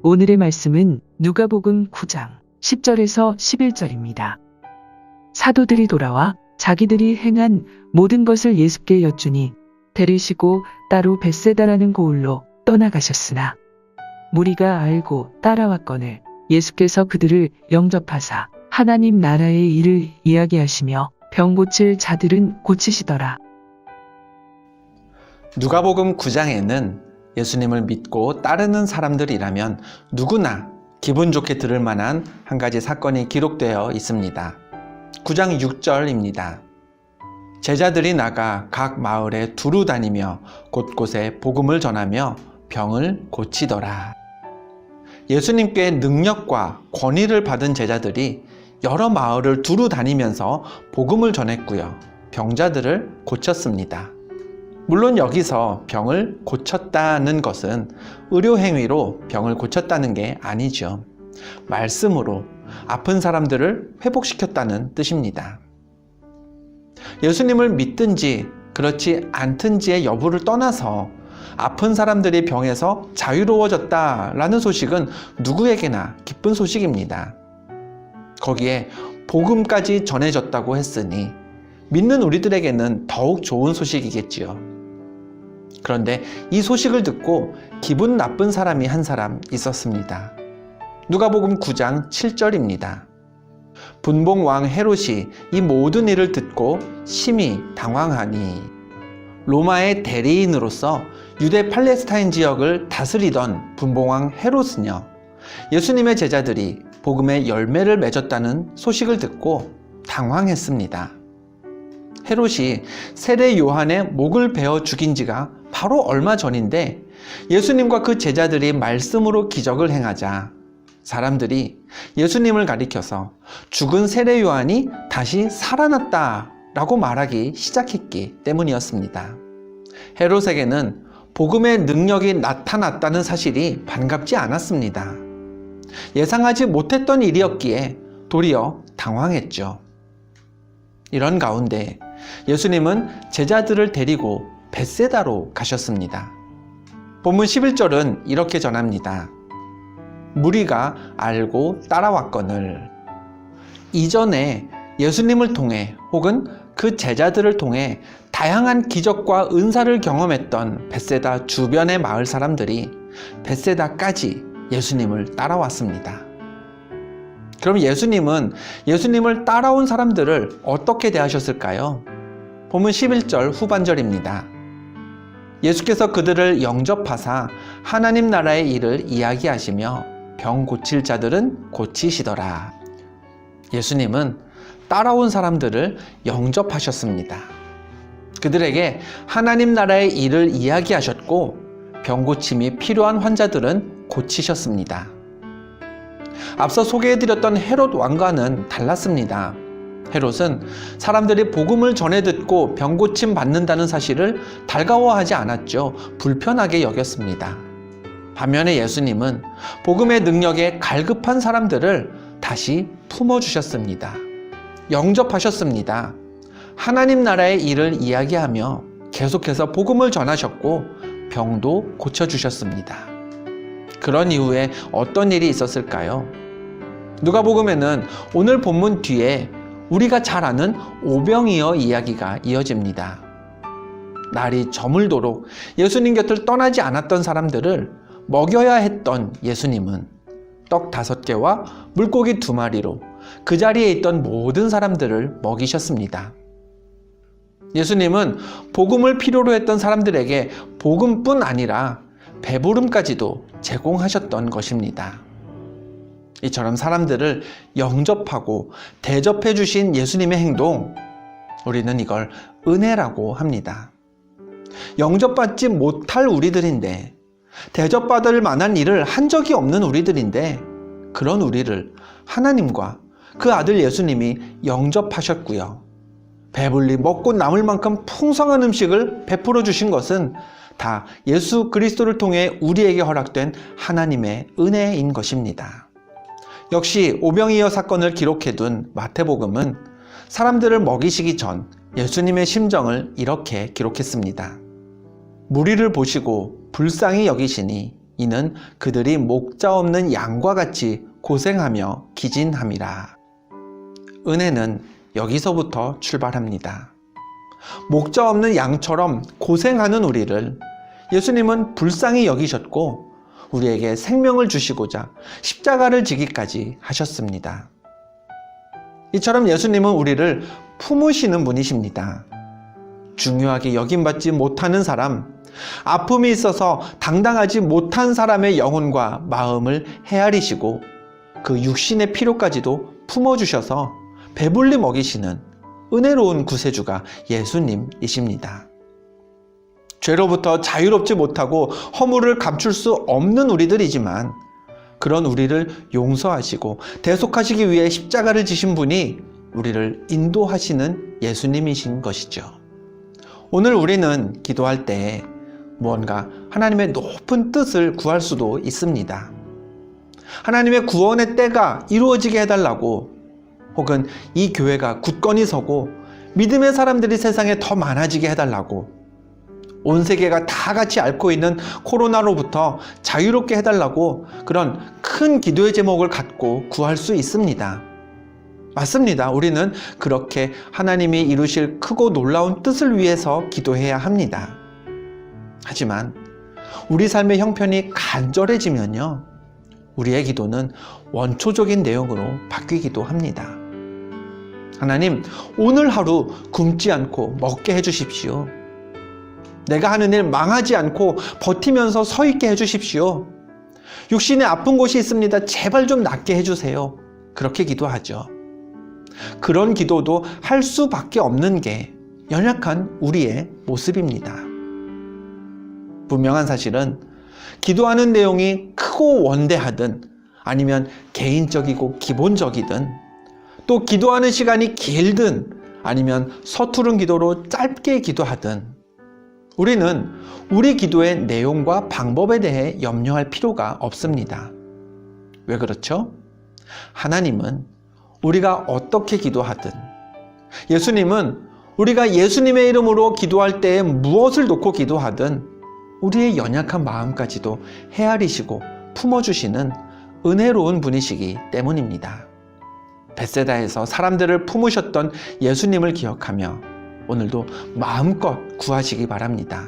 오늘의 말씀은 누가복음 9장 10절에서 11절입니다. 사도들이 돌아와 자기들이 행한 모든 것을 예수께 여쭈니 데리시고 따로 벳세다라는 고을로 떠나가셨으나 무리가 알고 따라왔거늘 예수께서 그들을 영접하사 하나님 나라의 일을 이야기하시며 병 고칠 자들은 고치시더라. 누가복음 9장에는 예수님을 믿고 따르는 사람들이라면 누구나 기분 좋게 들을 만한 한 가지 사건이 기록되어 있습니다. 9장 6절입니다. 제자들이 나가 각 마을에 두루 다니며 곳곳에 복음을 전하며 병을 고치더라. 예수님께 능력과 권위를 받은 제자들이 여러 마을을 두루 다니면서 복음을 전했고요. 병자들을 고쳤습니다. 물론 여기서 병을 고쳤다는 것은 의료행위로 병을 고쳤다는 게 아니죠. 말씀으로 아픈 사람들을 회복시켰다는 뜻입니다. 예수님을 믿든지 그렇지 않든지의 여부를 떠나서 아픈 사람들이 병에서 자유로워졌다라는 소식은 누구에게나 기쁜 소식입니다. 거기에 복음까지 전해졌다고 했으니 믿는 우리들에게는 더욱 좋은 소식이겠지요. 그런데 이 소식을 듣고 기분 나쁜 사람이 한 사람 있었습니다. 누가복음 9장 7절입니다. 분봉왕 헤롯이 이 모든 일을 듣고 심히 당황하니 로마의 대리인으로서 유대 팔레스타인 지역을 다스리던 분봉왕 헤롯은요, 예수님의 제자들이 복음의 열매를 맺었다는 소식을 듣고 당황했습니다. 헤롯이 세례 요한의 목을 베어 죽인 지가 바로 얼마 전인데 예수님과 그 제자들이 말씀으로 기적을 행하자 사람들이 예수님을 가리켜서 죽은 세례 요한이 다시 살아났다라고 말하기 시작했기 때문이었습니다. 헤롯에게는 복음의 능력이 나타났다는 사실이 반갑지 않았습니다. 예상하지 못했던 일이었기에 도리어 당황했죠. 이런 가운데 예수님은 제자들을 데리고 벳세다로 가셨습니다. 본문 11절은 이렇게 전합니다. 무리가 알고 따라왔거늘. 이전에 예수님을 통해 혹은 그 제자들을 통해 다양한 기적과 은사를 경험했던 벳세다 주변의 마을 사람들이 벳세다까지 예수님을 따라왔습니다. 그럼 예수님은 예수님을 따라온 사람들을 어떻게 대하셨을까요? 본문 11절 후반절입니다. 예수께서 그들을 영접하사 하나님 나라의 일을 이야기하시며 병 고칠 자들은 고치시더라. 예수님은 따라온 사람들을 영접하셨습니다. 그들에게 하나님 나라의 일을 이야기하셨고 병 고침이 필요한 환자들은 고치셨습니다. 앞서 소개해드렸던 헤롯 왕과는 달랐습니다. 헤롯은 사람들이 복음을 전해 듣고 병 고침 받는다는 사실을 달가워하지 않았죠. 불편하게 여겼습니다. 반면에 예수님은 복음의 능력에 갈급한 사람들을 다시 품어주셨습니다. 영접하셨습니다. 하나님 나라의 일을 이야기하며 계속해서 복음을 전하셨고 병도 고쳐주셨습니다. 그런 이후에 어떤 일이 있었을까요? 누가복음에는 오늘 본문 뒤에 우리가 잘 아는 오병이어 이야기가 이어집니다. 날이 저물도록 예수님 곁을 떠나지 않았던 사람들을 먹여야 했던 예수님은 떡 5개와 물고기 2마리로 그 자리에 있던 모든 사람들을 먹이셨습니다. 예수님은 복음을 필요로 했던 사람들에게 복음뿐 아니라 배부름까지도 제공하셨던 것입니다. 이처럼 사람들을 영접하고 대접해 주신 예수님의 행동, 우리는 이걸 은혜라고 합니다. 영접받지 못할 우리들인데, 대접받을 만한 일을 한 적이 없는 우리들인데, 그런 우리를 하나님과 그 아들 예수님이 영접하셨고요. 배불리 먹고 남을 만큼 풍성한 음식을 베풀어 주신 것은 다 예수 그리스도를 통해 우리에게 허락된 하나님의 은혜인 것입니다. 역시 오병이어 사건을 기록해둔 마태복음은 사람들을 먹이시기 전 예수님의 심정을 이렇게 기록했습니다. 무리를 보시고 불쌍히 여기시니 이는 그들이 목자 없는 양과 같이 고생하며 기진함이라. 은혜는 여기서부터 출발합니다. 목자 없는 양처럼 고생하는 우리를 예수님은 불쌍히 여기셨고 우리에게 생명을 주시고자 십자가를 지기까지 하셨습니다. 이처럼 예수님은 우리를 품으시는 분이십니다. 중요하게 여김받지 못하는 사람, 아픔이 있어서 당당하지 못한 사람의 영혼과 마음을 헤아리시고 그 육신의 필요까지도 품어주셔서 배불리 먹이시는 은혜로운 구세주가 예수님이십니다. 죄로부터 자유롭지 못하고 허물을 감출 수 없는 우리들이지만 그런 우리를 용서하시고 대속하시기 위해 십자가를 지신 분이 우리를 인도하시는 예수님이신 것이죠. 오늘 우리는 기도할 때 무언가 하나님의 높은 뜻을 구할 수도 있습니다. 하나님의 구원의 때가 이루어지게 해달라고, 혹은 이 교회가 굳건히 서고 믿음의 사람들이 세상에 더 많아지게 해달라고, 온 세계가 다 같이 앓고 있는 코로나로부터 자유롭게 해달라고, 그런 큰 기도의 제목을 갖고 구할 수 있습니다. 맞습니다. 우리는 그렇게 하나님이 이루실 크고 놀라운 뜻을 위해서 기도해야 합니다. 하지만 우리 삶의 형편이 간절해지면요, 우리의 기도는 원초적인 내용으로 바뀌기도 합니다. 하나님, 오늘 하루 굶지 않고 먹게 해주십시오. 내가 하는 일 망하지 않고 버티면서 서 있게 해주십시오. 육신에 아픈 곳이 있습니다. 제발 좀 낫게 해주세요. 그렇게 기도하죠. 그런 기도도 할 수밖에 없는 게 연약한 우리의 모습입니다. 분명한 사실은 기도하는 내용이 크고 원대하든 아니면 개인적이고 기본적이든, 또 기도하는 시간이 길든 아니면 서투른 기도로 짧게 기도하든, 우리는 우리 기도의 내용과 방법에 대해 염려할 필요가 없습니다. 왜 그렇죠? 하나님은 우리가 어떻게 기도하든, 예수님은 우리가 예수님의 이름으로 기도할 때에 무엇을 놓고 기도하든 우리의 연약한 마음까지도 헤아리시고 품어주시는 은혜로운 분이시기 때문입니다. 벳세다에서 사람들을 품으셨던 예수님을 기억하며 오늘도 마음껏 구하시기 바랍니다.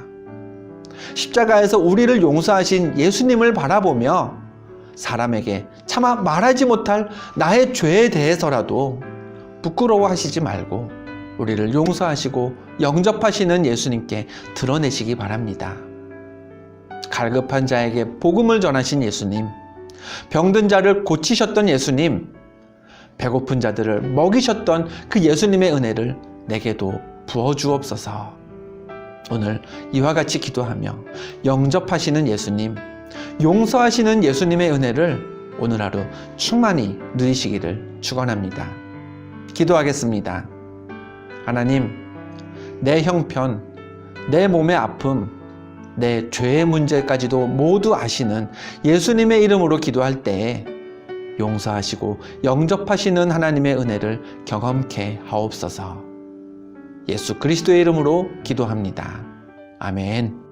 십자가에서 우리를 용서하신 예수님을 바라보며 사람에게 차마 말하지 못할 나의 죄에 대해서라도 부끄러워하시지 말고 우리를 용서하시고 영접하시는 예수님께 드러내시기 바랍니다. 갈급한 자에게 복음을 전하신 예수님, 병든 자를 고치셨던 예수님, 배고픈 자들을 먹이셨던 그 예수님의 은혜를 내게도 부어주옵소서. 오늘 이와 같이 기도하며 영접하시는 예수님, 용서하시는 예수님의 은혜를 오늘 하루 충만히 누리시기를 축원합니다. 기도하겠습니다. 하나님, 내 형편, 내 몸의 아픔, 내 죄의 문제까지도 모두 아시는 예수님의 이름으로 기도할 때에 용서하시고 영접하시는 하나님의 은혜를 경험케 하옵소서. 예수 그리스도의 이름으로 기도합니다. 아멘.